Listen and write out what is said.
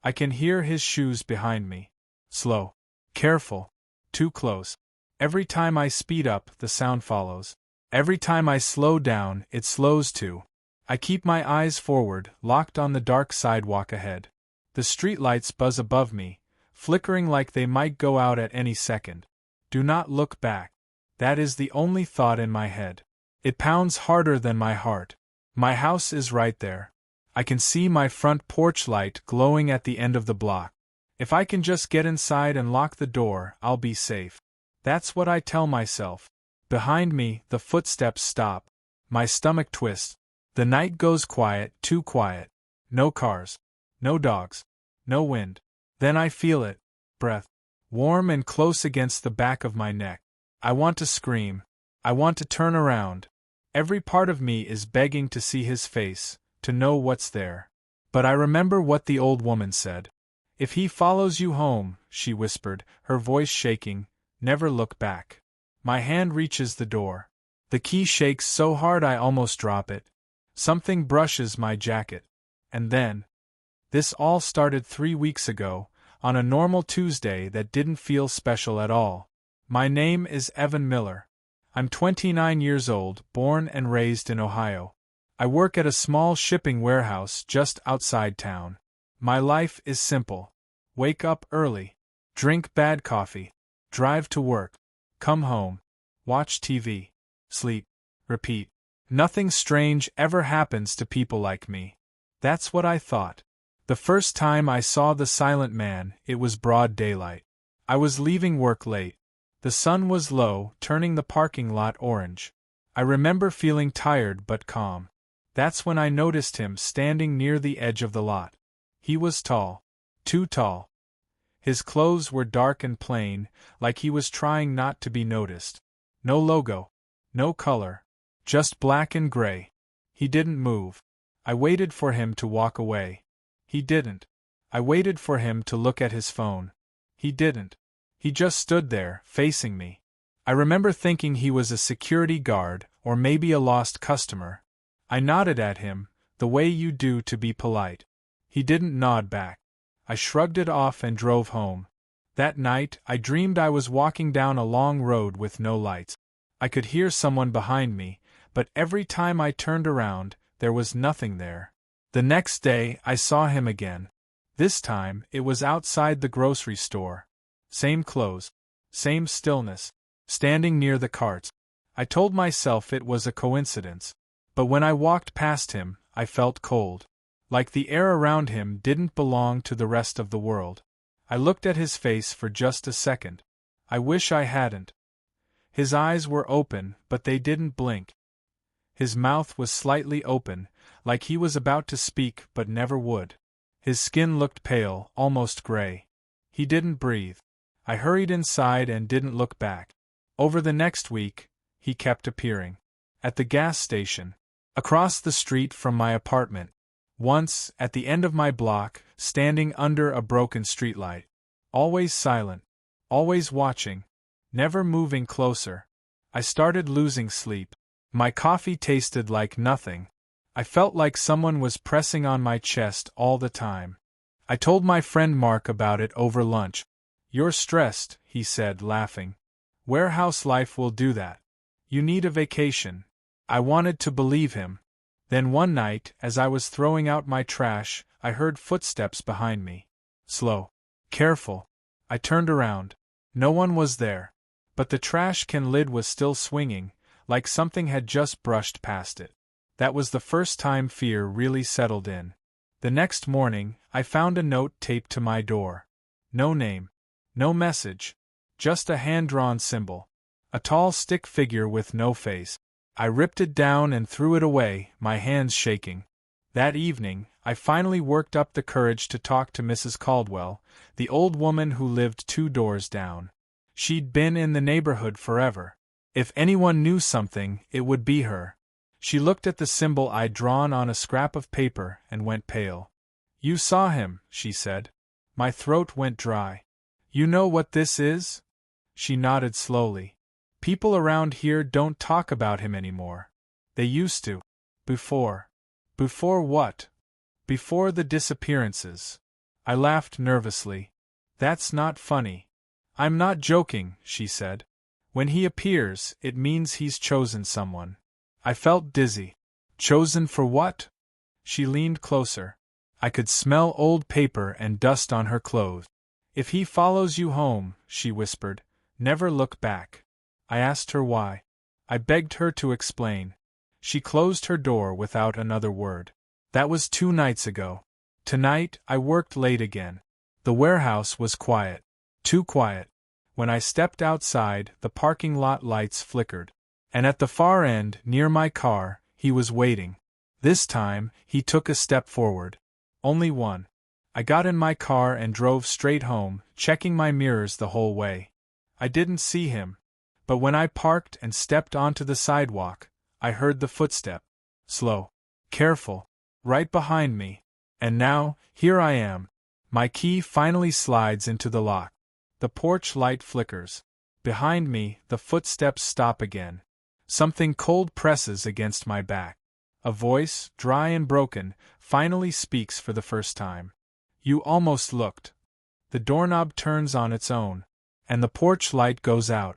I can hear his shoes behind me. Slow. Careful. Too close. Every time I speed up, the sound follows. Every time I slow down, it slows too. I keep my eyes forward, locked on the dark sidewalk ahead. The streetlights buzz above me, flickering like they might go out at any second. Do not look back. That is the only thought in my head. It pounds harder than my heart. My house is right there. I can see my front porch light glowing at the end of the block. If I can just get inside and lock the door, I'll be safe. That's what I tell myself. Behind me, the footsteps stop. My stomach twists. The night goes quiet, too quiet. No cars. No dogs. No wind. Then I feel it. Breath. Warm and close against the back of my neck. I want to scream. I want to turn around. Every part of me is begging to see his face, to know what's there. But I remember what the old woman said. If he follows you home, she whispered, her voice shaking, never look back. My hand reaches the door. The key shakes so hard I almost drop it. Something brushes my jacket. And then. This all started 3 weeks ago, on a normal Tuesday that didn't feel special at all. My name is Evan Miller. I'm 29 years old, born and raised in Ohio. I work at a small shipping warehouse just outside town. My life is simple. Wake up early. Drink bad coffee. Drive to work. Come home. Watch TV. Sleep. Repeat. Nothing strange ever happens to people like me. That's what I thought. The first time I saw the silent man, it was broad daylight. I was leaving work late. The sun was low, turning the parking lot orange. I remember feeling tired but calm. That's when I noticed him standing near the edge of the lot. He was tall. Too tall. His clothes were dark and plain, like he was trying not to be noticed. No logo. No color. Just black and gray. He didn't move. I waited for him to walk away. He didn't. I waited for him to look at his phone. He didn't. He just stood there, facing me. I remember thinking he was a security guard, or maybe a lost customer. I nodded at him, the way you do to be polite. He didn't nod back. I shrugged it off and drove home. That night, I dreamed I was walking down a long road with no lights. I could hear someone behind me, but every time I turned around, there was nothing there. The next day, I saw him again. This time, it was outside the grocery store. Same clothes. Same stillness. Standing near the carts. I told myself it was a coincidence. But when I walked past him, I felt cold. Like the air around him didn't belong to the rest of the world. I looked at his face for just a second. I wish I hadn't. His eyes were open, but they didn't blink. His mouth was slightly open, like he was about to speak but never would. His skin looked pale, almost gray. He didn't breathe. I hurried inside and didn't look back. Over the next week, he kept appearing. At the gas station. Across the street from my apartment. Once, at the end of my block, standing under a broken streetlight. Always silent. Always watching. Never moving closer. I started losing sleep. My coffee tasted like nothing. I felt like someone was pressing on my chest all the time. I told my friend Mark about it over lunch. You're stressed, he said, laughing. Warehouse life will do that. You need a vacation. I wanted to believe him. Then one night, as I was throwing out my trash, I heard footsteps behind me. Slow. Careful. I turned around. No one was there. But the trash can lid was still swinging, like something had just brushed past it. That was the first time fear really settled in. The next morning, I found a note taped to my door. No name. No message. Just a hand-drawn symbol. A tall stick figure with no face. I ripped it down and threw it away, my hands shaking. That evening, I finally worked up the courage to talk to Mrs. Caldwell, the old woman who lived 2 doors down. She'd been in the neighborhood forever. If anyone knew something, it would be her. She looked at the symbol I'd drawn on a scrap of paper and went pale. You saw him, she said. My throat went dry. You know what this is? She nodded slowly. People around here don't talk about him anymore. They used to. Before. Before what? Before the disappearances. I laughed nervously. That's not funny. I'm not joking, she said. When he appears, it means he's chosen someone. I felt dizzy. Chosen for what? She leaned closer. I could smell old paper and dust on her clothes. If he follows you home, she whispered, never look back. I asked her why. I begged her to explain. She closed her door without another word. That was 2 nights ago. Tonight, I worked late again. The warehouse was quiet. Too quiet. When I stepped outside, the parking lot lights flickered. And at the far end, near my car, he was waiting. This time, he took a step forward. Only one. I got in my car and drove straight home, checking my mirrors the whole way. I didn't see him. But when I parked and stepped onto the sidewalk, I heard the footstep. Slow. Careful. Right behind me. And now, here I am. My key finally slides into the lock. The porch light flickers. Behind me, the footsteps stop again. Something cold presses against my back. A voice, dry and broken, finally speaks for the first time. You almost looked. The doorknob turns on its own, and the porch light goes out.